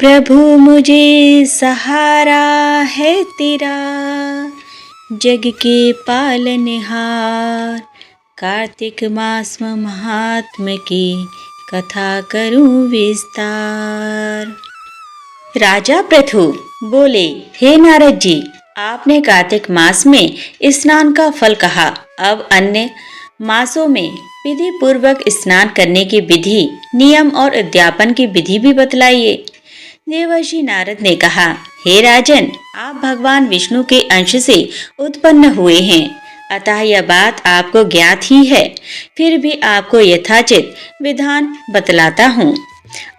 प्रभु मुझे सहारा है तेरा, जग के पालनहार। कार्तिक मास महात्म की कथा करूं विस्तार। राजा पृथु बोले, हे नारद जी, आपने कार्तिक मास में स्नान का फल कहा, अब अन्य मासों में विधि पूर्वक स्नान करने की विधि, नियम और अध्यापन की विधि भी बतलाइए। देवर्षि नारद ने कहा, हे राजन, आप भगवान विष्णु के अंश से उत्पन्न हुए हैं, अतः यह बात आपको ज्ञात ही है, फिर भी आपको यथाचित विधान बतलाता हूँ।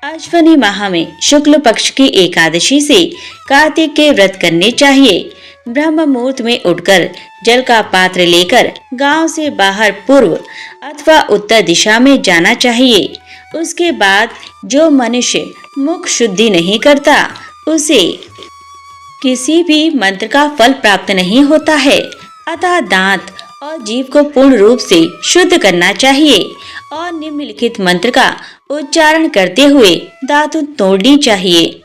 अश्विनी माह में शुक्ल पक्ष की एकादशी से कार्तिक के व्रत करने चाहिए। ब्रह्म मुहूर्त में उठकर जल का पात्र लेकर गांव से बाहर पूर्व अथवा उत्तर दिशा में जाना चाहिए। उसके बाद जो मनुष्य मुख शुद्धि नहीं करता, उसे किसी भी मंत्र का फल प्राप्त नहीं होता है। अतः दांत और जीभ को पूर्ण रूप से शुद्ध करना चाहिए और निम्नलिखित मंत्र का उच्चारण करते हुए दातुन तोड़नी चाहिए।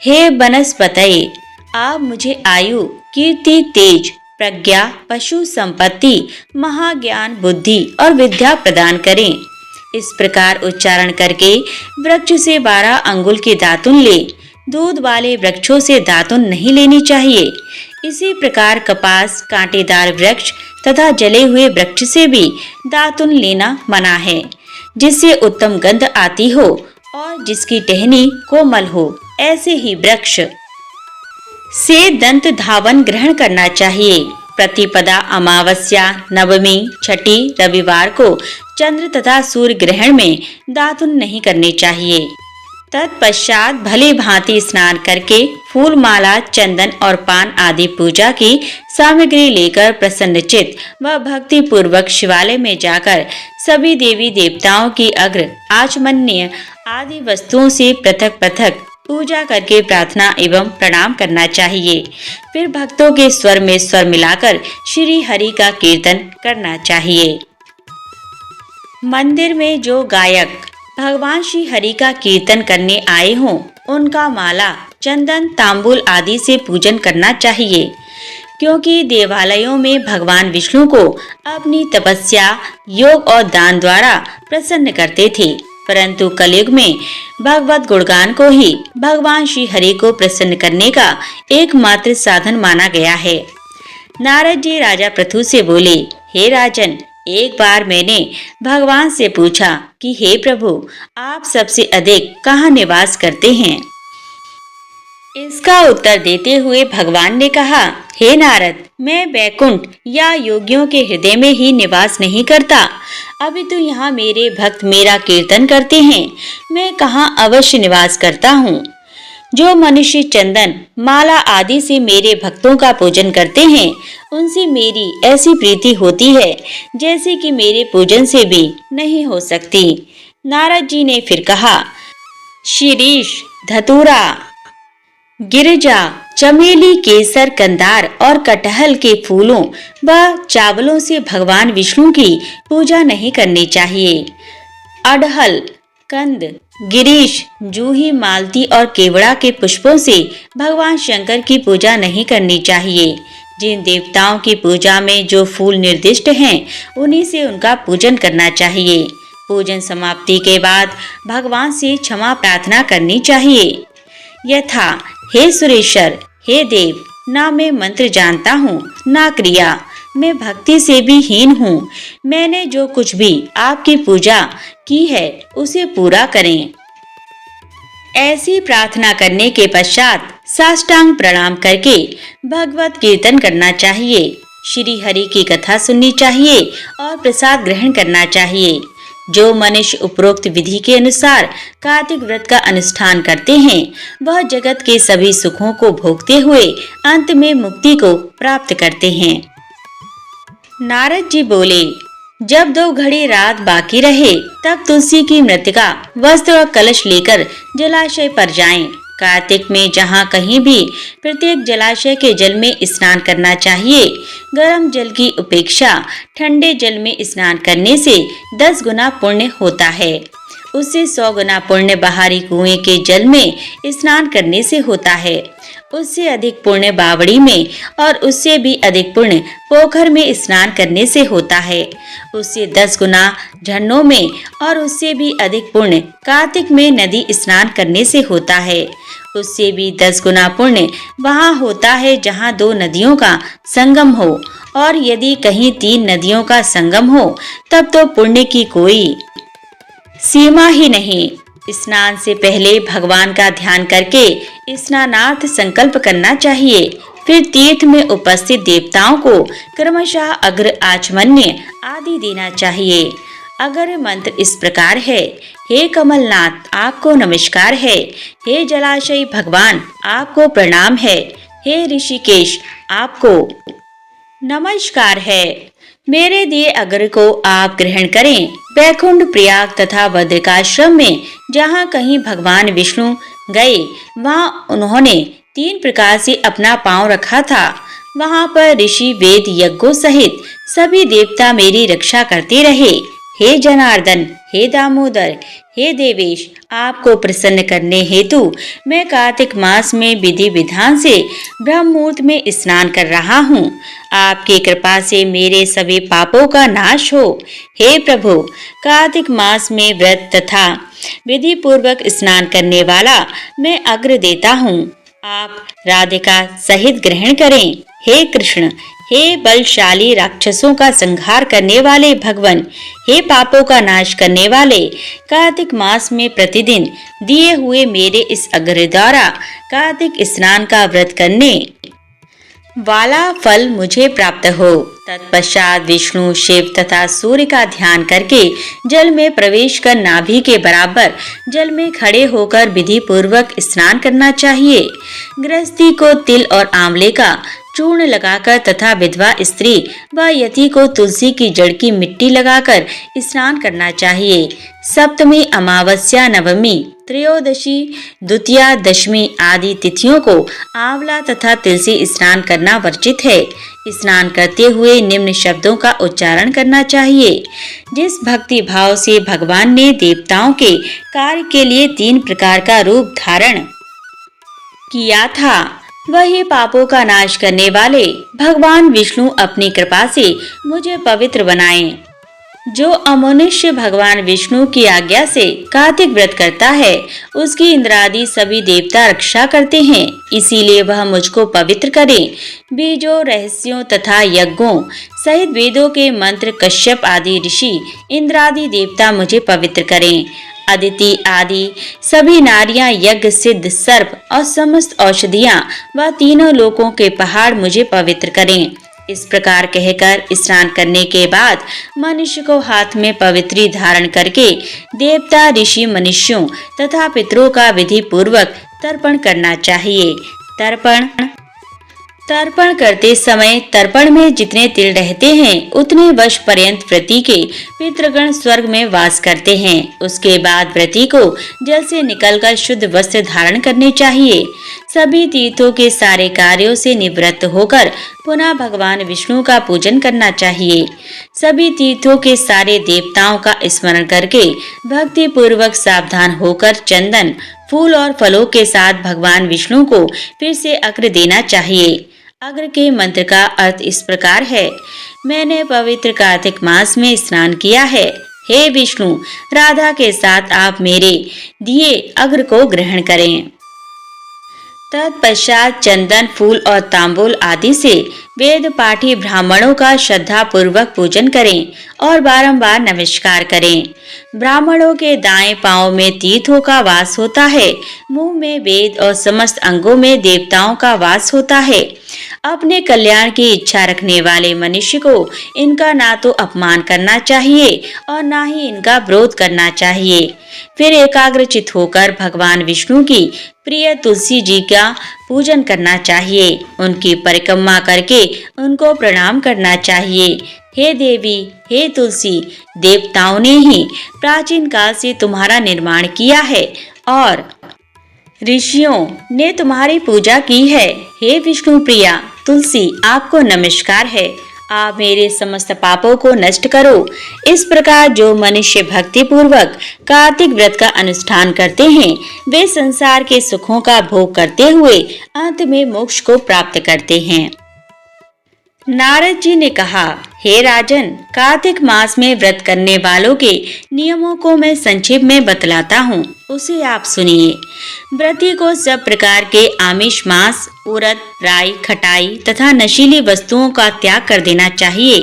हे बनस्पतये, आप मुझे आयु, कीर्ति, तेज, प्रज्ञा, पशु संपत्ति, महाज्ञान, बुद्धि और विद्या प्रदान करें। इस प्रकार उच्चारण करके वृक्ष से 12 अंगुल के दातुन ले। दूध वाले वृक्षों से दातुन नहीं लेनी चाहिए। इसी प्रकार कपास, कांटेदार वृक्ष तथा जले हुए वृक्ष से भी दातुन लेना मना है, जिससे उत्तम गंध आती हो और जिसकी टहनी कोमल हो, ऐसे ही वृक्ष से दंत धावन ग्रहण करना चाहिए। प्रतिपदा, अमावस्या, नवमी, छठी, रविवार को चंद्र तथा सूर्य ग्रहण में दातुन नहीं करने चाहिए। तत्पश्चात भली भांति स्नान करके फूल माला, चंदन और पान आदि पूजा की सामग्री लेकर प्रसन्नचित व भक्ति पूर्वक शिवालय में जाकर सभी देवी देवताओं की अग्र, आचमनीय आदि वस्तुओं से पृथक पृथक पूजा करके प्रार्थना एवं प्रणाम करना चाहिए। फिर भक्तों के स्वर में स्वर मिलाकर श्री हरि का कीर्तन करना चाहिए। मंदिर में जो गायक भगवान श्री हरि का कीर्तन करने आए हों, उनका माला, चंदन, तांबूल आदि से पूजन करना चाहिए, क्योंकि देवालयों में भगवान विष्णु को अपनी तपस्या, योग और दान द्वारा प्रसन्न करते थे, परंतु कलयुग में भगवत गुणगान को ही भगवान श्री हरि को प्रसन्न करने का एकमात्र साधन माना गया है। नारद जी राजा पृथु से बोले, हे राजन, एक बार मैंने भगवान से पूछा कि हे प्रभु, आप सबसे अधिक कहाँ निवास करते हैं? इसका उत्तर देते हुए भगवान ने कहा, हे नारद, मैं वैकुंठ या योगियों के हृदय में ही निवास नहीं करता, अभी तो यहाँ मेरे भक्त मेरा कीर्तन करते हैं, मैं कहाँ अवश्य निवास करता हूँ। जो मनुष्य चंदन, माला आदि से मेरे भक्तों का पूजन करते हैं, उनसे मेरी ऐसी प्रीति होती है जैसे कि मेरे पूजन से भी नहीं हो सकती। नारद जी ने फिर कहा, शीरीष, धतूरा, गिरिजा, चमेली, केसर, कंदार और कटहल के फूलों व चावलों से भगवान विष्णु की पूजा नहीं करनी चाहिए। अड़हल, कंद, गिरीश, जूही, मालती और केवड़ा के पुष्पों से भगवान शंकर की पूजा नहीं करनी चाहिए। जिन देवताओं की पूजा में जो फूल निर्दिष्ट हैं, उन्हीं से उनका पूजन करना चाहिए। पूजन समाप्ति के बाद भगवान से क्षमा प्रार्थना करनी चाहिए, यथा, हे सुरेश्वर, हे देव, ना मैं मंत्र जानता हूँ ना क्रिया, मैं भक्ति से भी हीन हूँ, मैंने जो कुछ भी आपकी पूजा की है उसे पूरा करें। ऐसी प्रार्थना करने के पश्चात साष्टांग प्रणाम करके भगवत कीर्तन करना चाहिए, श्री हरि की कथा सुननी चाहिए और प्रसाद ग्रहण करना चाहिए। जो मनुष्य उपरोक्त विधि के अनुसार कार्तिक व्रत का अनुष्ठान करते हैं, वह जगत के सभी सुखों को भोगते हुए अंत में मुक्ति को प्राप्त करते हैं। नारद जी बोले, जब 2 घड़ी रात बाकी रहे, तब तुलसी की मृतिका, वस्त्र और कलश लेकर जलाशय पर जाएं। कार्तिक में जहाँ कहीं भी प्रत्येक जलाशय के जल में स्नान करना चाहिए। गर्म जल की अपेक्षा ठंडे जल में स्नान करने से 10 गुना पुण्य होता है। उससे 100 गुना पुण्य बाहरी कुएं के जल में स्नान करने से होता है। उससे अधिक पुण्य बावड़ी में और उससे भी अधिक पुण्य पोखर में स्नान करने से होता है। उससे 10 गुना झरनों में और उससे भी अधिक पुण्य कार्तिक में नदी स्नान करने से होता है। उससे भी 10 गुना पुण्य वहाँ होता है जहाँ 2 नदियों का संगम हो, और यदि कहीं 3 नदियों का संगम हो तब तो पुण्य की कोई सीमा ही नहीं। स्नान से पहले भगवान का ध्यान करके स्नानार्थ संकल्प करना चाहिए। फिर तीर्थ में उपस्थित देवताओं को क्रमशः अग्र आचमन्य आदि देना चाहिए। अगर मंत्र इस प्रकार है: हे कमलनाथ आपको नमस्कार है, हे जलाशय भगवान आपको प्रणाम है, हे ऋषिकेश आपको नमस्कार है। मेरे दिए अग्र को आप ग्रहण करें। वैकुंठ, प्रयाग तथा बद्रिकाश्रम में जहाँ कहीं भगवान विष्णु गए वहाँ उन्होंने 3 प्रकार से अपना पांव रखा था। वहाँ पर ऋषि, वेद, यज्ञों सहित सभी देवता मेरी रक्षा करते रहे। हे जनार्दन, हे दामोदर, हे देवेश, आपको प्रसन्न करने हेतु मैं कार्तिक मास में विधि विधान से ब्रह्म मुहूर्त में स्नान कर रहा हूँ। आपकी कृपा से मेरे सभी पापों का नाश हो। हे प्रभु, कार्तिक मास में व्रत तथा विधि पूर्वक स्नान करने वाला मैं अग्र देता हूँ। आप राधिका सहित ग्रहण करें। हे कृष्ण, हे बलशाली राक्षसों का संहार करने वाले भगवान, हे पापों का नाश करने वाले, कार्तिक मास में प्रतिदिन दिए हुए मेरे इस अग्र द्वारा कार्तिक स्नान का व्रत करने वाला फल मुझे प्राप्त हो। तत्पश्चात विष्णु, शिव तथा सूर्य का ध्यान करके जल में प्रवेश कर नाभि के बराबर जल में खड़े होकर विधि पूर्वक स्नान करना चाहिए। गृहस्थी को तिल और आंवले का चूर्ण लगाकर तथा विधवा स्त्री व यति को तुलसी की जड़ की मिट्टी लगाकर स्नान करना चाहिए। सप्तमी, अमावस्या, नवमी, त्रयोदशी, द्वितीया, दशमी आदि तिथियों को आंवला तथा तुलसी स्नान करना वर्जित है। स्नान करते हुए निम्न शब्दों का उच्चारण करना चाहिए। जिस भक्ति भाव से भगवान ने देवताओं के कार्य के लिए 3 प्रकार का रूप धारण किया था, वही पापों का नाश करने वाले भगवान विष्णु अपनी कृपा से मुझे पवित्र बनाएं। जो अमनुष्य भगवान विष्णु की आज्ञा से कार्तिक व्रत करता है उसकी इंद्रादि सभी देवता रक्षा करते हैं, इसीलिए वह मुझको पवित्र करे। बीजों, रहस्यों तथा यज्ञों सहित वेदों के मंत्र, कश्यप आदि ऋषि, इंद्रादि देवता मुझे पवित्र करें। अदिति आदि सभी नारियां, यज्ञ, सिद्ध, सर्प और समस्त औषधियां व तीनों लोकों के पहाड़ मुझे पवित्र करें। इस प्रकार कहकर स्नान करने के बाद मनुष्य को हाथ में पवित्री धारण करके देवता, ऋषि, मनुष्यों तथा पितरों का विधि पूर्वक तर्पण करना चाहिए। तर्पण करते समय तर्पण में जितने तिल रहते हैं उतने वर्ष पर्यंत व्रती के पितृगण स्वर्ग में वास करते हैं। उसके बाद व्रती को जल से निकलकर शुद्ध वस्त्र धारण करने चाहिए। सभी तीर्थों के सारे कार्यों से निवृत्त होकर पुनः भगवान विष्णु का पूजन करना चाहिए। सभी तीर्थों के सारे देवताओं का स्मरण करके भक्ति पूर्वक सावधान होकर चंदन, फूल और फलों के साथ भगवान विष्णु को फिर से अग्र देना चाहिए। अग्र के मंत्र का अर्थ इस प्रकार है: मैंने पवित्र कार्तिक मास में स्नान किया है। हे विष्णु, राधा के साथ आप मेरे दिए अग्र को ग्रहण करें। तत्पश्चात चंदन, फूल और तांबूल आदि से वेद पाठी ब्राह्मणों का श्रद्धा पूर्वक पूजन करें और बारंबार नमस्कार करें। ब्राह्मणों के दाएं पांव में तीर्थों का वास होता है, मुंह में वेद और समस्त अंगों में देवताओं का वास होता है। अपने कल्याण की इच्छा रखने वाले मनुष्य को इनका ना तो अपमान करना चाहिए और ना ही इनका विरोध करना चाहिए। फिर एकाग्रचित होकर भगवान विष्णु की प्रिय तुलसी जी का पूजन करना चाहिए। उनकी परिक्रमा करके उनको प्रणाम करना चाहिए। हे देवी, हे तुलसी, देवताओं ने ही प्राचीन काल से तुम्हारा निर्माण किया है और ऋषियों ने तुम्हारी पूजा की है। हे विष्णु प्रिया तुलसी, आपको नमस्कार है। आप मेरे समस्त पापों को नष्ट करो। इस प्रकार जो मनुष्य भक्ति पूर्वक कार्तिक व्रत का अनुष्ठान करते हैं, वे संसार के सुखों का भोग करते हुए अंत में मोक्ष को प्राप्त करते हैं। नारद जी ने कहा, हे राजन, कार्तिक मास में व्रत करने वालों के नियमों को मैं संक्षेप में बतलाता हूँ, उसे आप सुनिए। व्रती को सब प्रकार के आमिष, मांस, उड़द, राई, खटाई तथा नशीली वस्तुओं का त्याग कर देना चाहिए।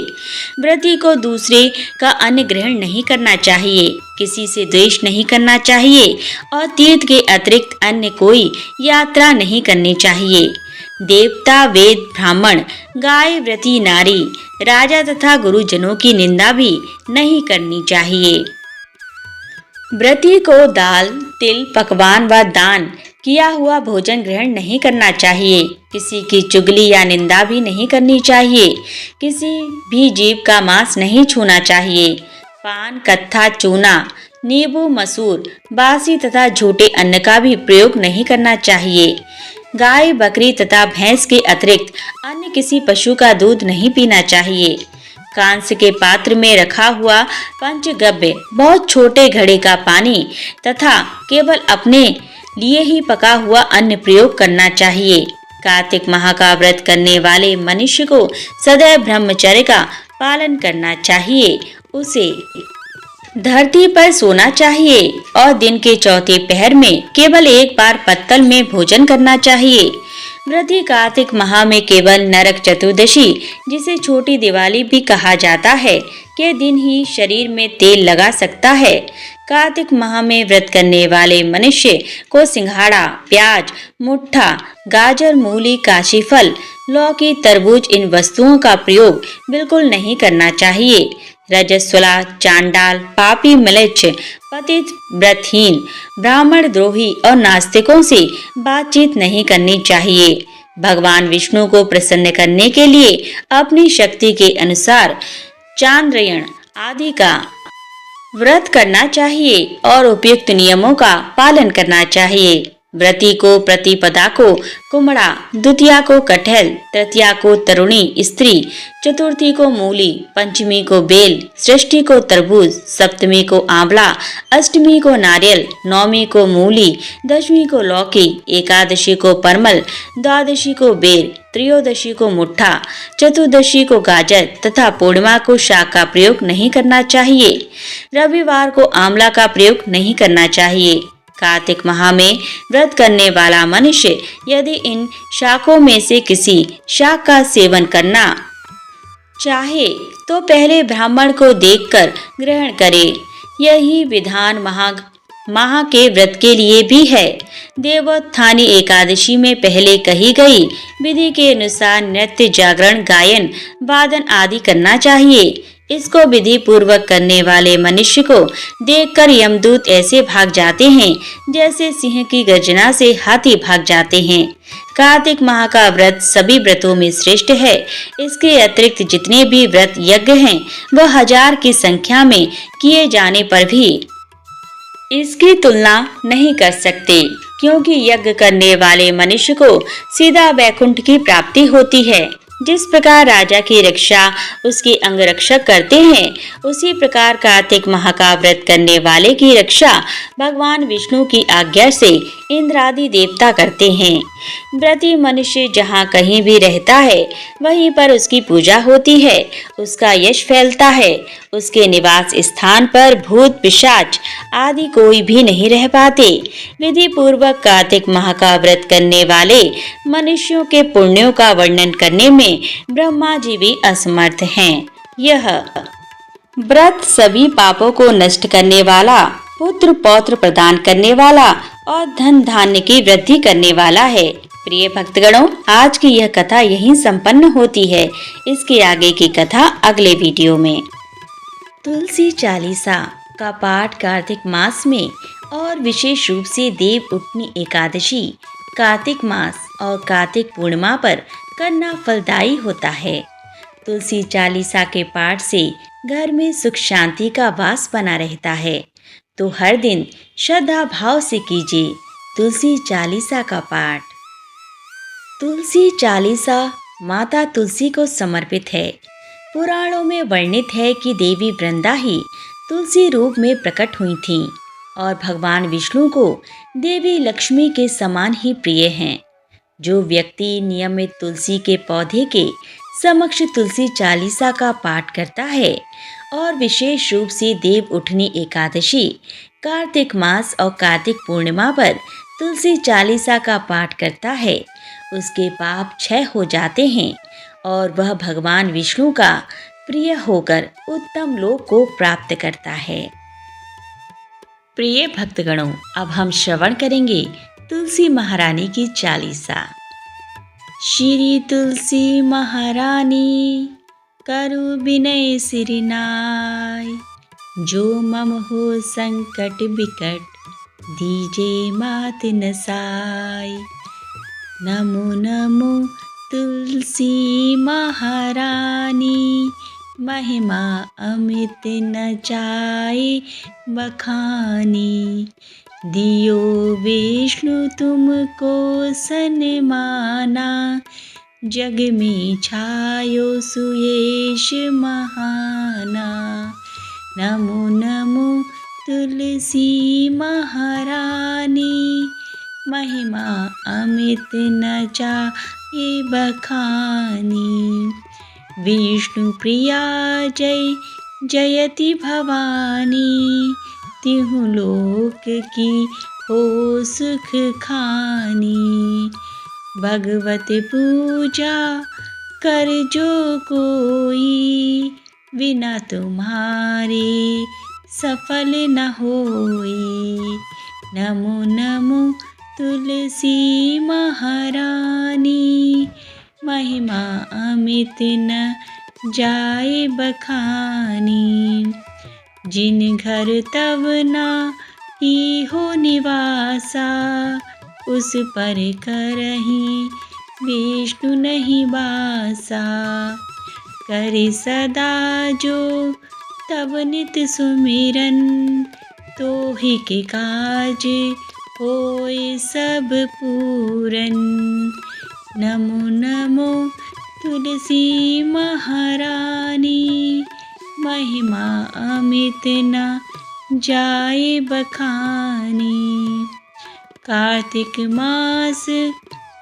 व्रती को दूसरे का अन्न ग्रहण नहीं करना चाहिए, किसी से द्वेष नहीं करना चाहिए और तीर्थ के अतिरिक्त अन्य कोई यात्रा नहीं करनी चाहिए। देवता, वेद, ब्राह्मण, गाय, व्रती नारी, राजा तथा गुरुजनों की निंदा भी नहीं करनी चाहिए। व्रती को दाल, तिल, पकवान व दान किया हुआ भोजन ग्रहण नहीं करना चाहिए। किसी की चुगली या निंदा भी नहीं करनी चाहिए। किसी भी जीव का मांस नहीं छूना चाहिए। पान, कत्था, चूना, नींबू, मसूर, बासी तथा झूठे अन्न का भी प्रयोग नहीं करना चाहिए। गाय, बकरी तथा भैंस के अतिरिक्त अन्य किसी पशु का दूध नहीं पीना चाहिए। कांस्य के पात्र में रखा हुआ पंचगव्य, बहुत छोटे घड़े का पानी तथा केवल अपने लिए ही पका हुआ अन्न प्रयोग करना चाहिए। कार्तिक माह का व्रत करने वाले मनुष्य को सदैव ब्रह्मचर्य का पालन करना चाहिए। उसे धरती पर सोना चाहिए और दिन के चौथे पहर में केवल एक बार पत्तल में भोजन करना चाहिए। व्रती कार्तिक माह में केवल नरक चतुर्दशी, जिसे छोटी दिवाली भी कहा जाता है, के दिन ही शरीर में तेल लगा सकता है। कार्तिक माह में व्रत करने वाले मनुष्य को सिंघाड़ा, प्याज, मुट्ठा, गाजर, मूली, काशी फल, लौकी, तरबूज इन वस्तुओं का प्रयोग बिल्कुल नहीं करना चाहिए। रजस्वला, चांडाल, पापी, म्लेच्छ, पतित, व्रतहीन, ब्राह्मण द्रोही और नास्तिकों से बातचीत नहीं करनी चाहिए। भगवान विष्णु को प्रसन्न करने के लिए अपनी शक्ति के अनुसार चांद्रयण आदि का व्रत करना चाहिए और उपयुक्त नियमों का पालन करना चाहिए। व्रती को प्रतिपदा को कुमड़ा, द्वितीया को कटहल, तृतीया को तरुणी स्त्री, चतुर्थी को मूली, पंचमी को बेल, षष्ठी को तरबूज, सप्तमी को आंवला, अष्टमी को नारियल, नवमी को मूली, दशमी को लौकी, एकादशी को परमल, द्वादशी को बेर, त्रयोदशी को मुट्ठा, चतुर्दशी को गाजर तथा पूर्णिमा को शाक का प्रयोग नहीं करना चाहिए। रविवार को आंवला का प्रयोग नहीं करना चाहिए। कार्तिक माह में व्रत करने वाला मनुष्य यदि इन शाकों में से किसी शाक का सेवन करना चाहे तो पहले ब्राह्मण को देखकर ग्रहण करे। यही विधान माह के व्रत के लिए भी है। देवोत्थानी एकादशी में पहले कही गई विधि के अनुसार नृत्य, जागरण, गायन, वादन आदि करना चाहिए। इसको विधि पूर्वक करने वाले मनुष्य को देखकर यमदूत ऐसे भाग जाते हैं जैसे सिंह की गर्जना से हाथी भाग जाते हैं। कार्तिक माह का व्रत सभी व्रतों में श्रेष्ठ है। इसके अतिरिक्त जितने भी व्रत यज्ञ हैं वह 1000 की संख्या में किए जाने पर भी इसकी तुलना नहीं कर सकते, क्योंकि यज्ञ करने वाले मनुष्य को सीधा वैकुंठ की प्राप्ति होती है। जिस प्रकार राजा की रक्षा उसके अंगरक्षक करते हैं, उसी प्रकार कार्तिक माह का व्रत करने वाले की रक्षा भगवान विष्णु की आज्ञा से इंद्र आदि देवता करते हैं। व्रती मनुष्य जहाँ कहीं भी रहता है वहीं पर उसकी पूजा होती है, उसका यश फैलता है। उसके निवास स्थान पर भूत, पिशाच आदि कोई भी नहीं रह पाते। विधि पूर्वक कार्तिक माह का व्रत करने वाले मनुष्यों के पुण्यों का वर्णन करने में ब्रह्मा जी भी असमर्थ हैं। यह व्रत सभी पापों को नष्ट करने वाला, पुत्र पौत्र प्रदान करने वाला और धन धान्य की वृद्धि करने वाला है। प्रिय भक्तगणों, आज की यह कथा यहीं संपन्न होती है। इसके आगे की कथा अगले वीडियो में। तुलसी चालीसा का पाठ कार्तिक मास में और विशेष रूप से देव उठनी एकादशी, कार्तिक मास और कार्तिक पूर्णिमा पर करना फलदायी होता है। तुलसी चालीसा के पाठ से घर में सुख शांति का वास बना रहता है। तो हर दिन श्रद्धा भाव से कीजिए तुलसी चालीसा का पाठ। तुलसी चालीसा माता तुलसी को समर्पित है। पुराणों में वर्णित है कि देवी वृंदा ही तुलसी रूप में प्रकट हुई थीं और भगवान विष्णु को देवी लक्ष्मी के समान ही प्रिय हैं। जो व्यक्ति नियमित तुलसी के पौधे के समक्ष तुलसी चालीसा का पाठ करता है और विशेष रूप से देव उठनी एकादशी, कार्तिक मास और कार्तिक पूर्णिमा पर तुलसी चालीसा का पाठ करता है, उसके पाप क्षय हो जाते हैं और वह भगवान विष्णु का प्रिय होकर उत्तम लोक को प्राप्त करता है। प्रिय भक्तगणों, अब हम श्रवण करेंगे तुलसी महारानी की चालीसा। श्री तुलसी महारानी करु विनय सिरनाय, जो मम हो संकट विकट दीजे मात नसाय। नमो नमो तुलसी महारानी, महिमा अमित न जाए बखानी। दियो विष्णु तुमको सन्माना, जग में छायो सुयश महाना। नमो नमो तुलसी महारानी, महिमा अमित न जाए बखानी। विष्णु प्रिया जय जयति भवानी, तिहु लोक की हो सुख खानी। भगवत पूजा कर जो कोई, बिना तुम्हारे सफल न होई। नमो नमो तुलसी महारानी, महिमा अमित न जाए बखानी। जिन घर तब ना ही हो निवासा, उस पर करहीं विष्णु नहीं वासा। करे सदा जो तब नित सुमिरन, तो ही के काज होए सब पूरन। नमो नमो तुलसी महारानी, महिमा अमित न जाए बखानी। कार्तिक मास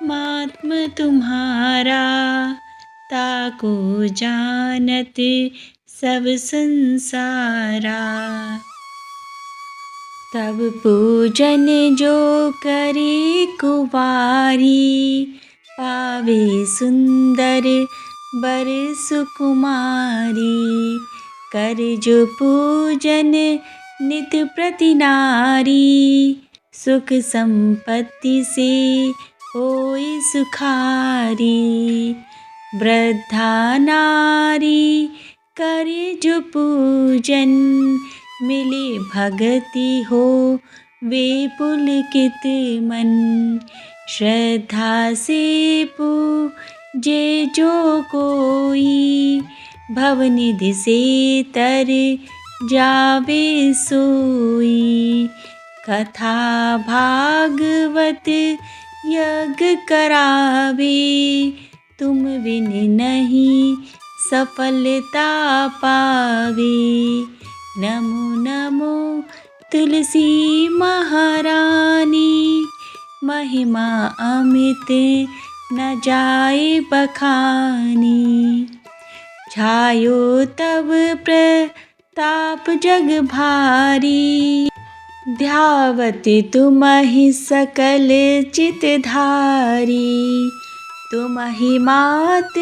महात्म तुम्हारा, ताको जानत सब संसारा। तब पूजन जो करे कुवारी, पावे सुंदर बर सुकुमारी। कर जो पूजन नित प्रति नारी, सुख संपत्ति से होई सुखारी। वृद्धा नारी करे जो पूजन, मिले भगति हो वे पुलकित मन। श्रद्धा से पूजे जो कोई, भवनिधि से तर जावे सोई। कथा भागवत यज्ञ करावे, तुम बिन नहीं सफलता पावे। नमो नमो तुलसी महारानी, महिमा अमित न जाए बखानी। छायो तब प्रताप जग भारी, ध्यावत तुमहि सकल चितधारी। तुमहि मात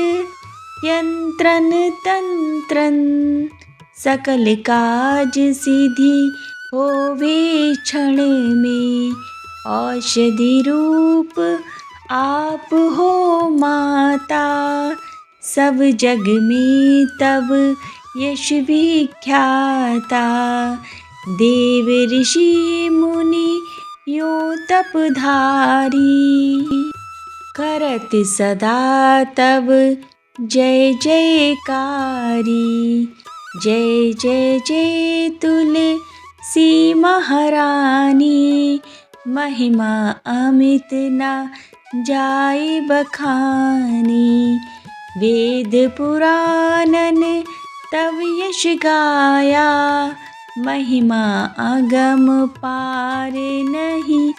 यंत्रन तंत्रन, सकल काज सिद्धि होवे क्षण में। औषधि रूप आप हो माता, सब जग में तब यश विख्याता। देव ऋषि मुनि यो तपधारी, करत सदा तब जय जयकारी। जय जय जय तुलसी महारानी, महिमा अमित न जाए बखानी। वेद पुराणन तव यश गाया, महिमा अगम पार नहीं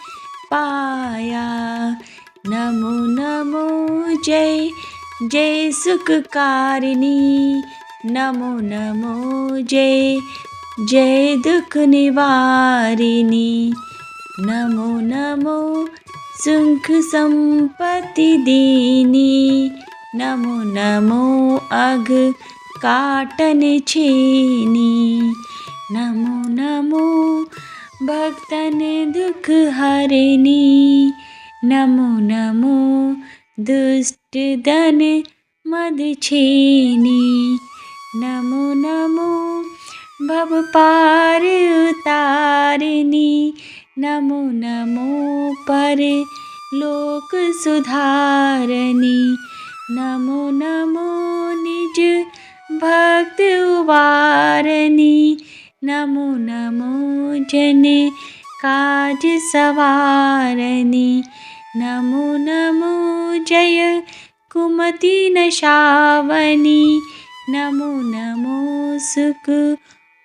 पाया। नमो नमो जय जय सुखकारिणी, नमो नमो जय जय दुख निवारिणी। नमो नमो सुख संपत्ति दीनी, नमो नमो अघ काटन छीनी। नमो नमो भक्तन दुख हरिणी, नमो नमो दुष्ट दन मद छीनी। नमो नमो भव पार उतारिणी, नमो नमो पर लोक सुधारणी। नमो नमो निज भक्त उबारणी, नमो नमो जन काज सवारणी। नमो नमो जय कुमति नशावनी, नमो नमो सुख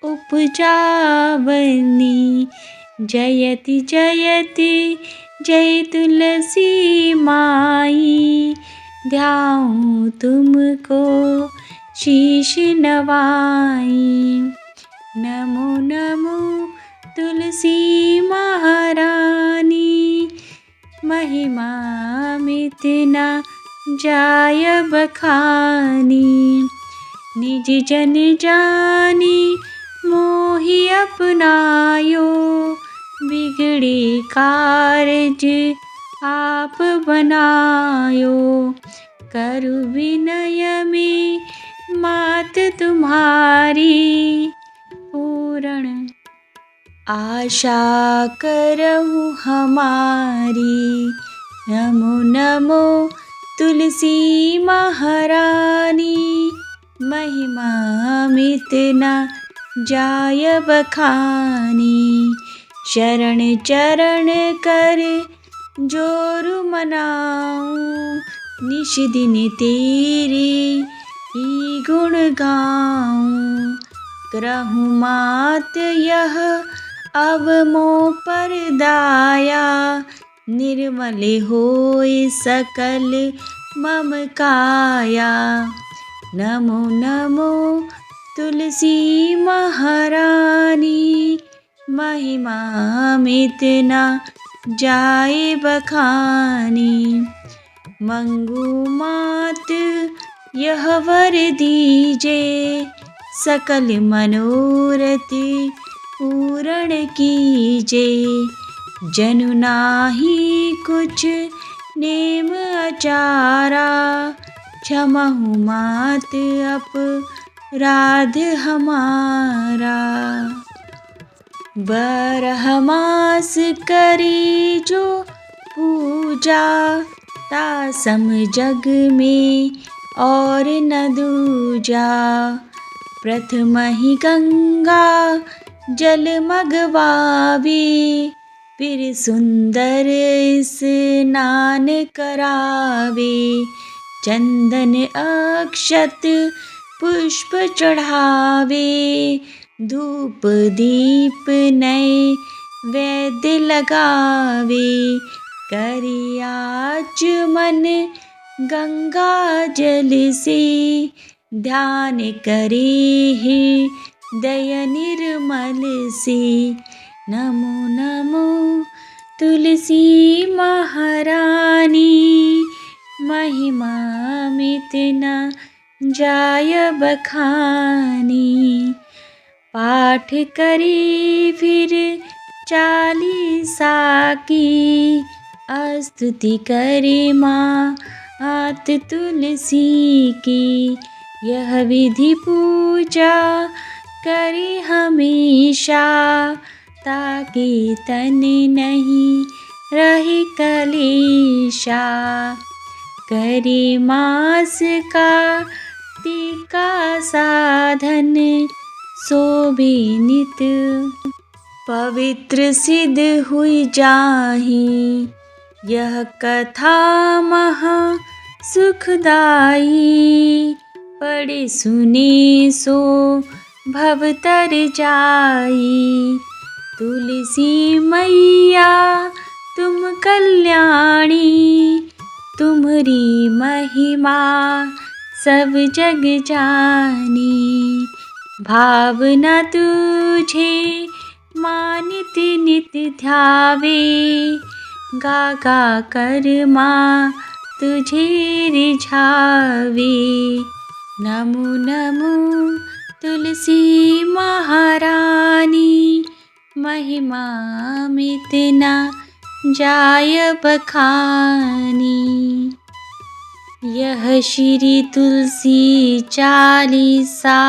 उपजावनी। जयति जयति जय तुलसी माई, ध्याऊं तुमको शीश नवाई। नमो नमो तुलसी महारानी, महिमा मित न जाय बखानी। निज जन जानी मोहि अपनायो, बिगड़े कारज आप बनायो। करु विनय में मात तुम्हारी, पूर्ण आशा करहु हमारी। नमो नमो तुलसी महारानी, महिमा मित न जाय बखानी। शरण चरण कर जोरु मनाऊं, निश दिन तेरे ही गुण गाऊं। करहु मात यह अब मोह पर दाया, निर्मल होय सकल मम काया। नमो नमो तुलसी महारानी, महिमा मित न जाय बखानी। मंगू मात यह वर दीजे, सकल मनोरथ पूर्ण कीजे। जनु नाही कुछ नेम अचारा, क्षमहु मात अपराध हमारा। बारह मास करी जो पूजा, तासम जग में और न दूजा। प्रथम ही गंगा जल मगवावे, फिर सुंदर स्नान करावे। चंदन अक्षत पुष्प चढ़ावे, धूप दीप नए वैद्य लगावे। करि आचमन गंगा जल से, ध्यान करे हृदय निर्मल से। नमो नमो तुलसी महारानी, महिमा मित न जाय बखानी। पाठ करी फिर चालीसा की, स्तुति करे माँ आत तुलसी की। यह विधि पूजा करे हमेशा, ताकि तन नहीं रहे कलेशा। करे मास का टीका साधन, शोभे नित पवित्र सिद्ध हुई जाहि। यह कथा महा सुखदाई। पढ़े सुने सो भव तर जाई। तुलसी मैया तुम कल्याणी। तुम्हारी महिमा सब जग जानी। भावना तुझे मानित नित ध्यावे। गा गा कर माँ तुझे रिझावे। नमो नमो तुलसी महारानी। महिमा मित न जाय बखानी। यह श्री तुलसी चालीसा।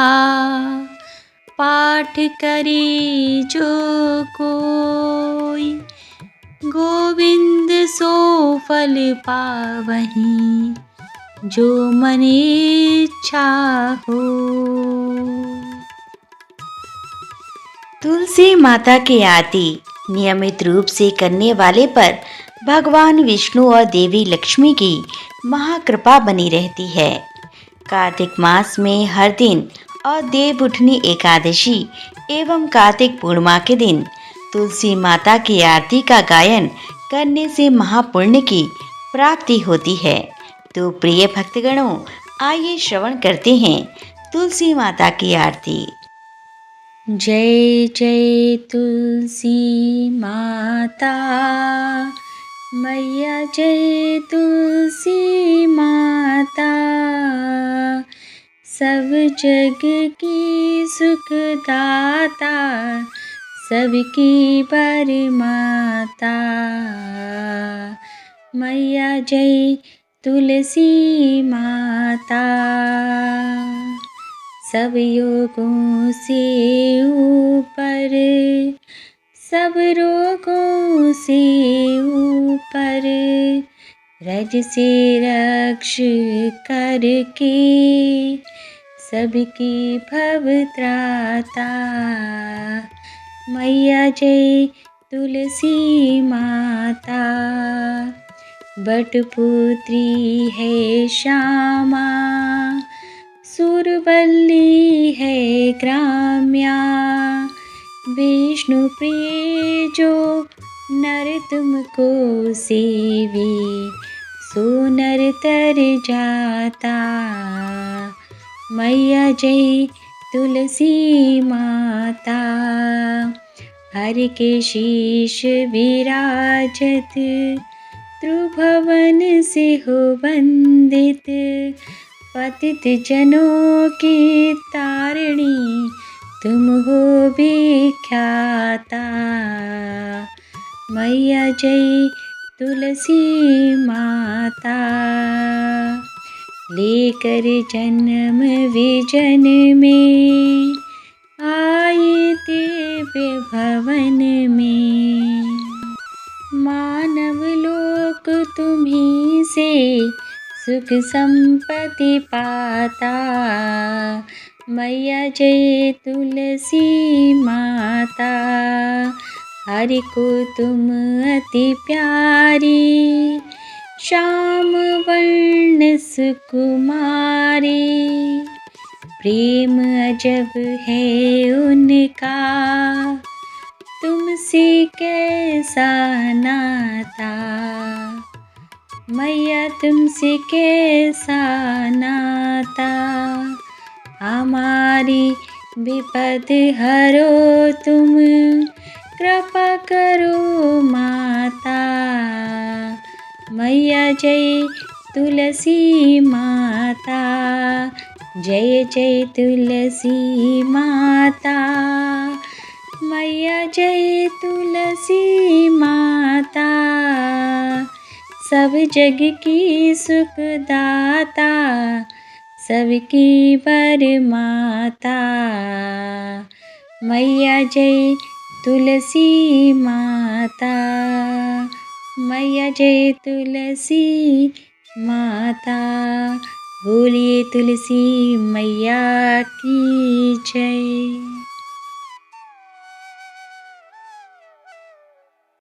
पाठ करे जो कोई। गोविंद सो फल पावहीं। जो मन इच्छा हो। तुलसी माता की आरती नियमित रूप से करने वाले पर भगवान विष्णु और देवी लक्ष्मी की महाकृपा बनी रहती है। कार्तिक मास में हर दिन और देवउठनी एकादशी एवं कार्तिक पूर्णिमा के दिन तुलसी माता की आरती का गायन करने से महापुण्य की प्राप्ति होती है। तो प्रिय भक्तगणों, आइए श्रवण करते हैं तुलसी माता की आरती। जय जय तुलसी माता मैया। जय तुलसी माता। सब जग की सुखदाता। सबकी बरमाता। मैया जय तुलसी माता। सब योगों से ऊपर। सब रोगों से ऊपर। रज से रक्ष करके सबकी भव त्राता। मैया जय तुलसी माता। बटपुत्री है श्यामा। सुरवल्ली है ग्राम्या। विष्णु प्रिय जो नर तुमको सेवे। सो नर तर जाता। मैया जय तुलसी माता। हर के शीश विराजत। त्रिभुवन से हो वंदित। पतित जनों की तारिणी तुम हो विख्याता। मैया जय तुलसी माता। लेकर जन्म विजन में आए दिव्य भवन में। मानव लोक तुम्हीं से सुख संपत्ति पाता। मैया जय तुलसी माता। हरि को तुम अति प्यारी। श्याम वर्ण सुकुमारी। प्रेम अजब है उनका। तुमसे कैसा नाता। मैया तुमसे कैसा नाता। हमारी विपद हरो तुम। कृपा करो माता। मैया जय तुलसी माता। जय जय तुलसी माता। मैया जय तुलसी माता। सब जग की सुखदाता। सबकी बरमाता। मैया जय तुलसी माता। मैया जय तुलसी माता। बोलिए तुलसी मैया की जय।